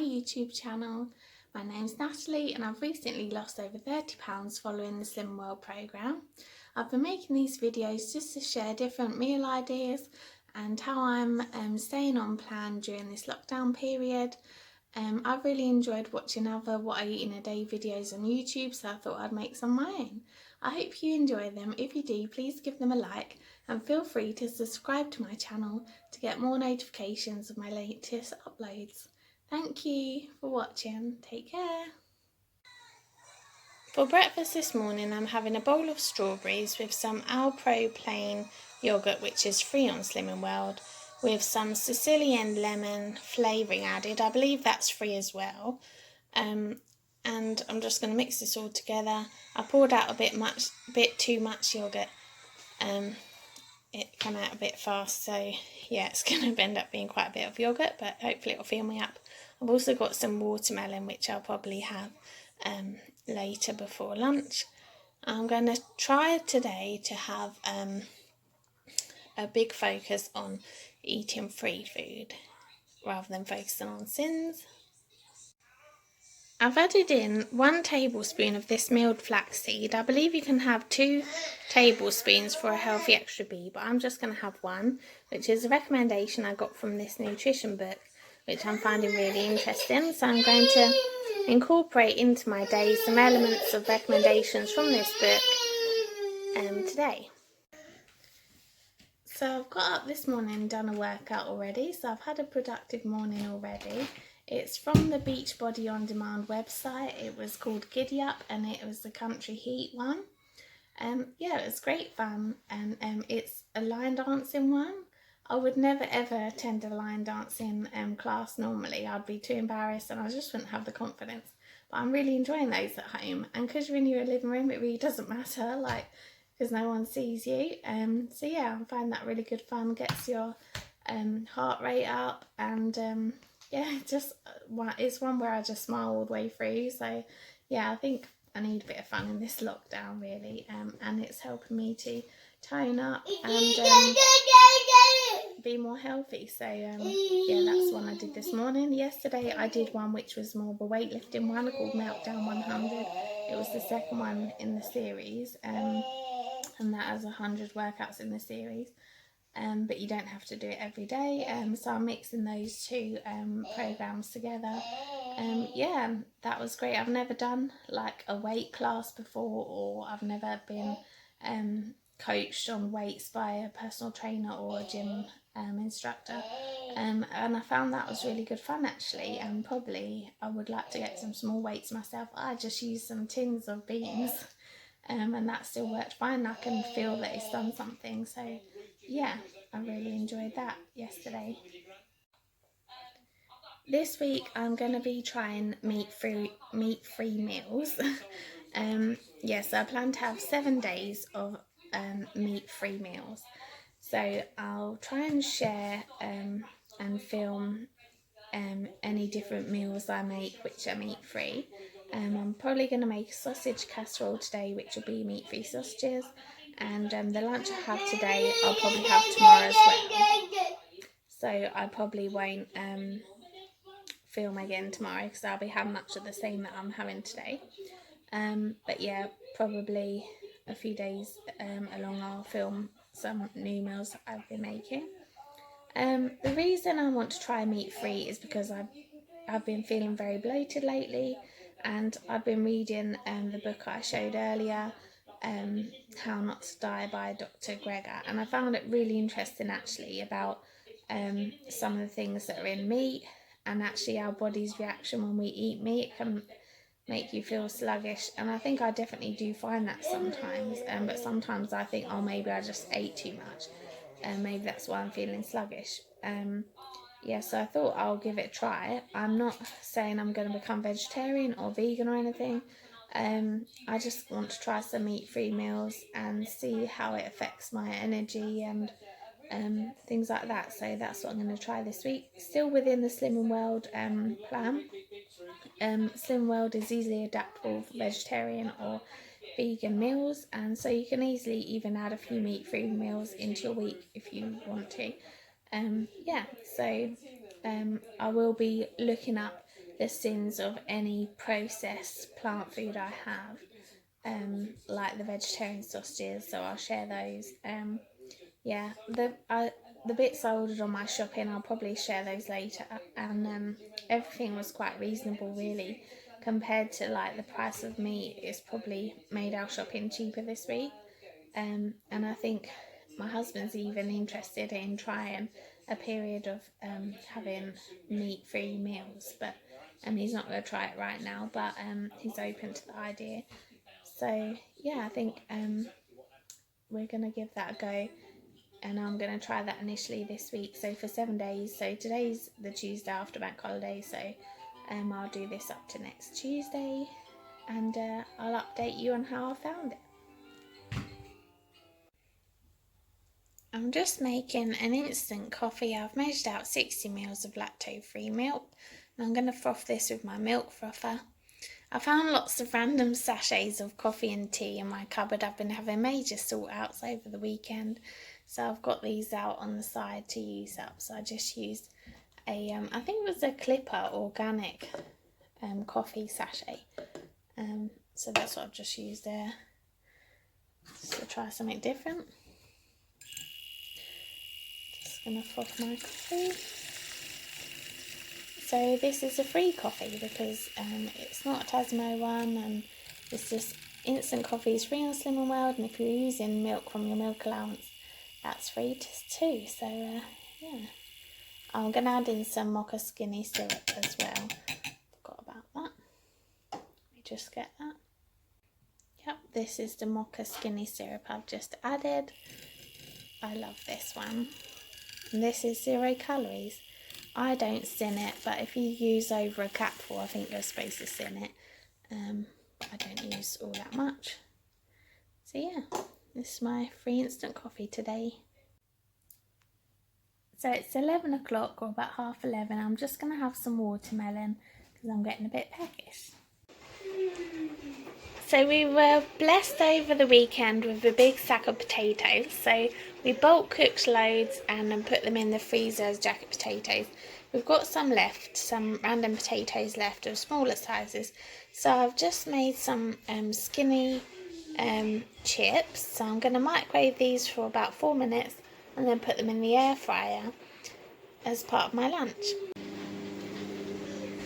YouTube channel. My name's Natalie and I've recently lost over £30 following the Slim World programme. I've been making these videos just to share different meal ideas and how I'm staying on plan during this lockdown period. I've really enjoyed watching other what I eat in a day videos on YouTube, so I thought I'd make some of my own. I hope you enjoy them. If you do, please give them a like and feel free to subscribe to my channel to get more notifications of my latest uploads. Thank you for watching. Take care. For breakfast this morning I'm having a bowl of strawberries with some Alpro plain yoghurt, which is free on Slim World, with some Sicilian lemon flavouring added. I believe that's free as well. And I'm just going to mix this all together. I poured out a bit too much yoghurt. It came out a bit fast, so yeah, it's going to end up being quite a bit of yoghurt, but hopefully it'll fill me up. I've also got some watermelon, which I'll probably have later before lunch. I'm going to try today to have a big focus on eating free food rather than focusing on sins. I've added in 1 tablespoon of this milled flaxseed. I believe you can have 2 tablespoons for a healthy extra B, but I'm just going to have 1, which is a recommendation I got from this nutrition book, which I'm finding really interesting. So I'm going to incorporate into my day some elements of recommendations from this book today. So I've got up this morning and done a workout already, so I've had a productive morning already. It's from the Beachbody On Demand website. It was called Giddy Up and it was the Country Heat one. Yeah, it was great fun, and it's a line dancing one. I would never ever attend a line dancing class normally. I'd be too embarrassed and I just wouldn't have the confidence. But I'm really enjoying those at home, and because you're in your living room it really doesn't matter, like, because no one sees you. So yeah, I find that really good fun. Gets your heart rate up, and yeah, it's one where I just smile all the way through. So yeah, I think I need a bit of fun in this lockdown really, and it's helping me to tone up and be more healthy. So yeah, that's one I did this morning. Yesterday I did one which was more of a weightlifting one called Meltdown 100. It was the second one in the series, and that has 100 workouts in the series. But you don't have to do it every day, so I'm mixing those 2 programs together. Yeah, that was great. I've never done like a weight class before, or I've never been coached on weights by a personal trainer or a gym instructor, and I found that was really good fun actually, and probably I would like to get some small weights myself. I just used some tins of beans, and that still worked fine. I can feel that it's done something, so yeah, I really enjoyed that yesterday. This week I'm going to be trying meat-free meals. Yes, I plan to have 7 days of meat-free meals. So I'll try and share and film any different meals I make which are meat-free. I'm probably going to make a sausage casserole today, which will be meat-free sausages. And the lunch I have today, I'll probably have tomorrow as well. So I probably won't film again tomorrow because I'll be having much of the same that I'm having today. But yeah, probably a few days along I'll film some new meals that I've been making. The reason I want to try meat-free is because I've been feeling very bloated lately, and I've been reading the book I showed earlier, How Not to Die by Dr. Greger, and I found it really interesting actually about some of the things that are in meat, and actually our body's reaction when we eat meat can make you feel sluggish, and I think I definitely do find that sometimes, but sometimes I think, oh, maybe I just ate too much, and maybe that's why I'm feeling sluggish. Yeah, so I thought I'll give it a try. I'm not saying I'm going to become vegetarian or vegan or anything. I just want to try some meat-free meals and see how it affects my energy and things like that. So that's what I'm going to try this week. Still within the Slim World plan. Slim World is easily adaptable for vegetarian or vegan meals, and so you can easily even add a few meat-free meals into your week if you want to. Yeah, so I will be looking up the sins of any processed plant food I have, like the vegetarian sausages, so I'll share those. Yeah, the bits I ordered on my shopping, I'll probably share those later, and everything was quite reasonable really, compared to like the price of meat. It's probably made our shopping cheaper this week, and I think my husband's even interested in trying a period of having meat-free meals, but he's not going to try it right now, but he's open to the idea. So yeah, I think we're going to give that a go, and I'm going to try that initially this week. So for 7 days, so today's the Tuesday after bank holiday, so I'll do this up to next Tuesday, and I'll update you on how I found it. I'm just making an instant coffee. I've measured out 60 ml of lactose-free milk, and I'm going to froth this with my milk frother. I found lots of random sachets of coffee and tea in my cupboard. I've been having major sort outs over the weekend, so I've got these out on the side to use up. So I just used a, I think it was a Clipper organic coffee sachet. So that's what I've just used there. So try something different. Gonna froth my coffee. So this is a free coffee because it's not a Tasmo one, and it's just instant coffee is free on Slim and World, and if you're using milk from your milk allowance, that's free too. So yeah, I'm gonna add in some mocha skinny syrup as well. Forgot about that. Let me just get that. Yep, this is the mocha skinny syrup I've just added. I love this one. And this is 0 calories. I don't sin it, but if you use over a capful, I think you're supposed to sin it. I don't use all that much. So yeah, this is my free instant coffee today. So it's 11 o'clock, or about 11:30. I'm just going to have some watermelon because I'm getting a bit peckish. So we were blessed over the weekend with a big sack of potatoes. So we bulk cooked loads and then put them in the freezer as jacket potatoes. We've got some left, some random potatoes left of smaller sizes. So I've just made some skinny chips. So I'm going to microwave these for about 4 minutes and then put them in the air fryer as part of my lunch.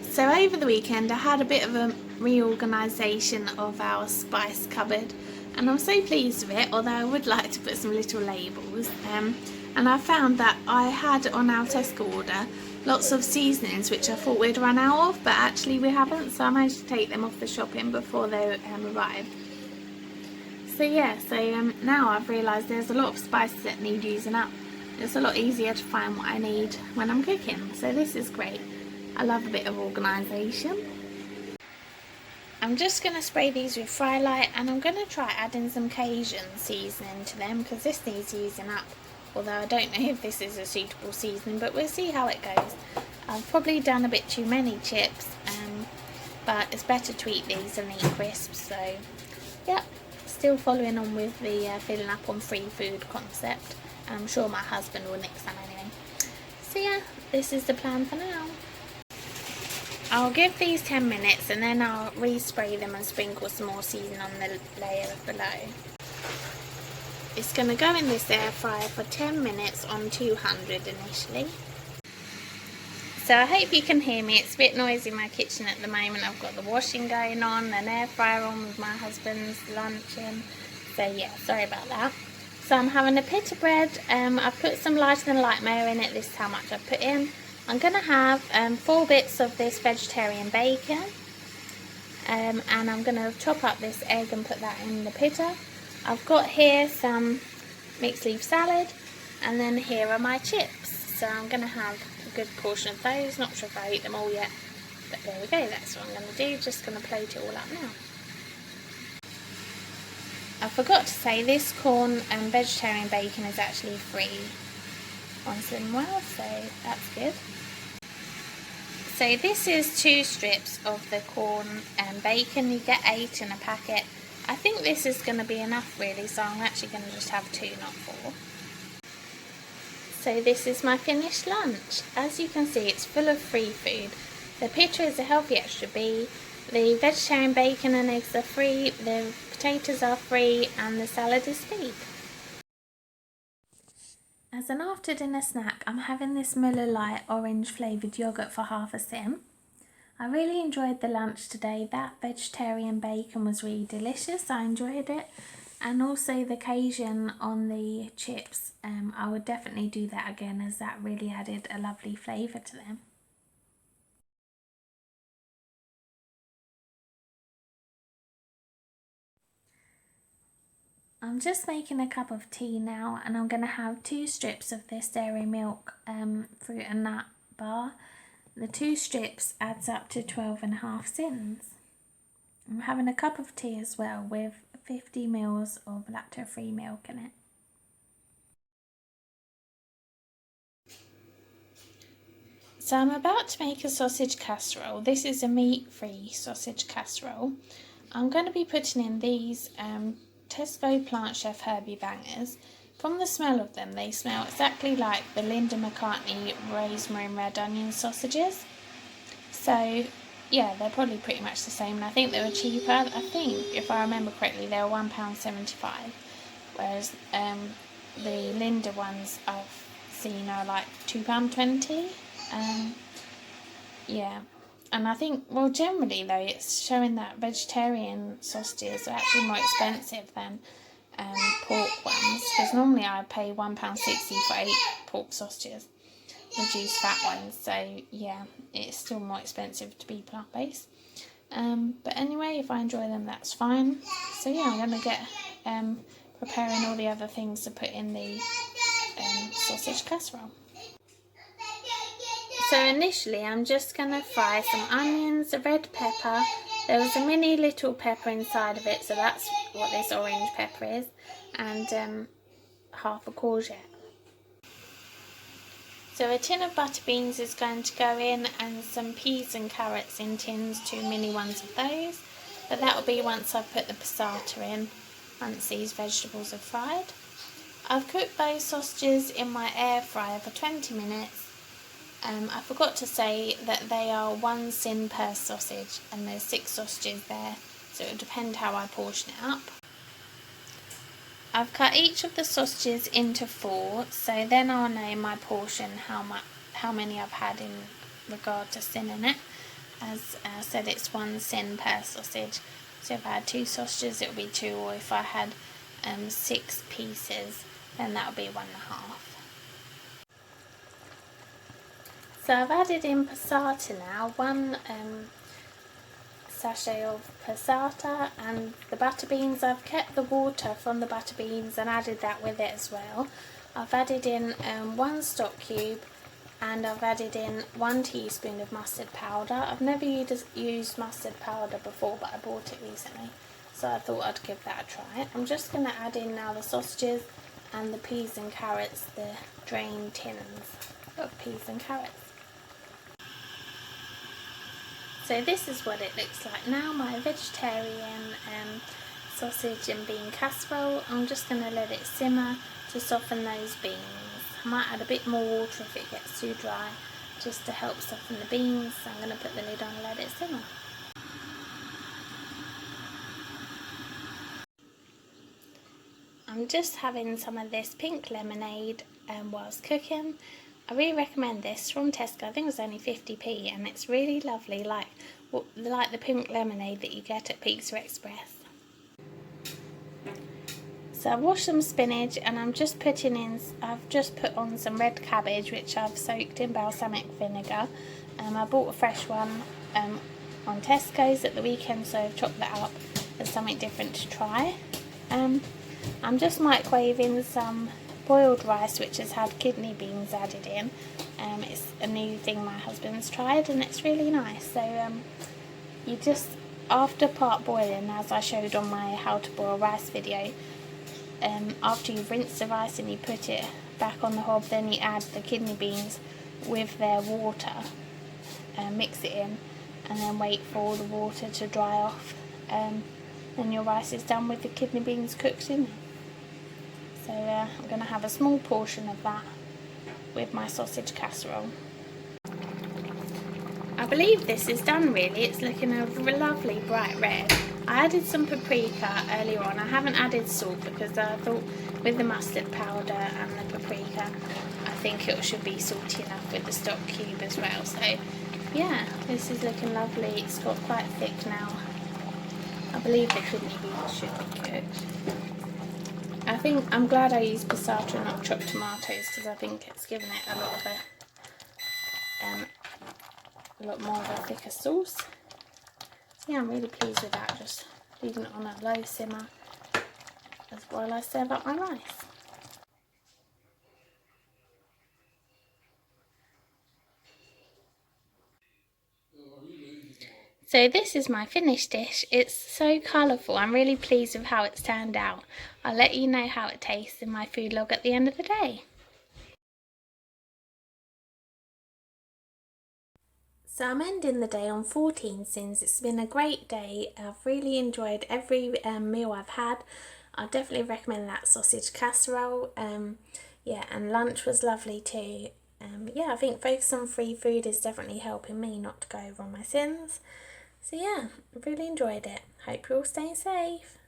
So over the weekend I had a bit of a reorganisation of our spice cupboard, and I'm so pleased with it, although I would like to put some little labels. And I found that I had on our Tesco order lots of seasonings which I thought we'd run out of, but actually we haven't, so I managed to take them off the shopping before they arrived. So yeah, now I've realised there's a lot of spices that need using up. It's a lot easier to find what I need when I'm cooking, so this is great. I love a bit of organisation. I'm just going to spray these with Fry Light, and I'm going to try adding some Cajun seasoning to them because this needs using up. Although I don't know if this is a suitable seasoning, but we'll see how it goes. I've probably done a bit too many chips, but it's better to eat these than eat crisps. So yeah, still following on with the filling up on free food concept. And I'm sure my husband will nix them anyway. So yeah, this is the plan for now. I'll give these 10 minutes and then I'll respray them and sprinkle some more seasoning on the layer below. It's going to go in this air fryer for 10 minutes on 200 initially. So I hope you can hear me. It's a bit noisy in my kitchen at the moment. I've got the washing going on, an air fryer on with my husband's lunch in. So yeah, sorry about that. So I'm having a pita bread. I've put some lighter than light mayo in it. This is how much I've put in. I'm going to have 4 bits of this vegetarian bacon, and I'm going to chop up this egg and put that in the pita. I've got here some mixed leaf salad, and then here are my chips. So I'm going to have a good portion of those. Not sure if I eat them all yet, but there we go. That's what I'm going to do. Just going to plate it all up now. I forgot to say this corn and vegetarian bacon is actually free on Slim Well, so that's good. So this is 2 strips of the corn and bacon. You get 8 in a packet. I think this is going to be enough really, so I'm actually going to just have 2, not 4. So this is my finished lunch. As you can see, it's full of free food. The pita is a healthy extra B, the vegetarian bacon and eggs are free, the potatoes are free, and the salad is free. As an after dinner snack, I'm having this Miller Lite orange flavoured yoghurt for half a sim. I really enjoyed the lunch today. That vegetarian bacon was really delicious. I enjoyed it. And also the Cajun on the chips. I would definitely do that again, as that really added a lovely flavour to them. I'm just making a cup of tea now, and I'm going to have 2 strips of this dairy milk fruit and nut bar. The 2 strips adds up to 12.5 cents. I'm having a cup of tea as well with 50 ml of lactose-free milk in it. So I'm about to make a sausage casserole. This is a meat-free sausage casserole. I'm going to be putting in these Tesco Plant Chef Herbie Bangers. From the smell of them, they smell exactly like the Linda McCartney rosemary and red onion sausages. So yeah, they're probably pretty much the same, and I think they were cheaper. I think, if I remember correctly, they were £1.75, whereas the Linda ones I've seen are like £2.20. Yeah, and I think, well, generally though, it's showing that vegetarian sausages are actually more expensive than pork ones, because normally I pay £1.60 for 8 pork sausages, reduced fat ones, so yeah, it's still more expensive to be plant-based. But anyway, if I enjoy them, that's fine. So yeah, I'm going to get preparing all the other things to put in the sausage casserole. So initially I'm just going to fry some onions, a red pepper. There was a mini little pepper inside of it, so that's what this orange pepper is, and half a courgette. So a tin of butter beans is going to go in, and some peas and carrots in tins, 2 mini ones of those. But that will be once I've put the passata in, once these vegetables are fried. I've cooked those sausages in my air fryer for 20 minutes. I forgot to say that they are 1 cin per sausage, and there's 6 sausages there, so it will depend how I portion it up. I've cut each of the sausages into 4, so then I'll know my portion, how many I've had in regard to cin in it. As I said, it's 1 cin per sausage, so if I had 2 sausages it would be 2, or if I had 6 pieces, then that would be 1.5. So I've added in passata now, 1 sachet of passata, and the butter beans. I've kept the water from the butter beans and added that with it as well. I've added in 1 stock cube, and I've added in 1 teaspoon of mustard powder. I've never used mustard powder before, but I bought it recently, so I thought I'd give that a try. I'm just going to add in now the sausages and the peas and carrots, the drained tins of peas and carrots. So this is what it looks like now, my vegetarian sausage and bean casserole. I'm just going to let it simmer to soften those beans. I might add a bit more water if it gets too dry, just to help soften the beans. So I'm going to put the lid on and let it simmer. I'm just having some of this pink lemonade whilst cooking. I really recommend this from Tesco. I think it was only 50p, and it's really lovely, like the pink lemonade that you get at Pizza Express. So I've washed some spinach, and I've just put on some red cabbage, which I've soaked in balsamic vinegar. I bought a fresh one on Tesco's at the weekend, so I've chopped that up as something different to try. I'm just microwaving some boiled rice, which has had kidney beans added in. It's a new thing my husband's tried, and it's really nice. So you just, after part boiling, as I showed on my how to boil rice video, after you've rinsed the rice and you put it back on the hob, then you add the kidney beans with their water, mix it in, and then wait for all the water to dry off. Then your rice is done with the kidney beans cooked in. So I'm going to have a small portion of that with my sausage casserole. I I believe this is done really. It's looking a lovely bright red. I added some paprika earlier on. I haven't added salt because I thought with the mustard powder and the paprika, I think it should be salty enough with the stock cube as well. So yeah, this is looking lovely. It's got quite thick now. I believe the kidney beans should be cooked. I think I'm glad I used passata and not chopped tomatoes because I think it's given it a lot more of a thicker sauce. So yeah, I'm really pleased with that. Just leaving it on a low simmer as while I serve up my rice. So this is my finished dish. It's so colourful. I'm really pleased with how it's turned out. I'll let you know how it tastes in my food log at the end of the day. So I'm ending the day on 14 sins. It's been a great day. I've really enjoyed every meal I've had. I definitely recommend that sausage casserole. Yeah, and lunch was lovely too. Yeah, I think focus on free food is definitely helping me not to go over on my sins. So yeah, really enjoyed it. Hope you're all staying safe.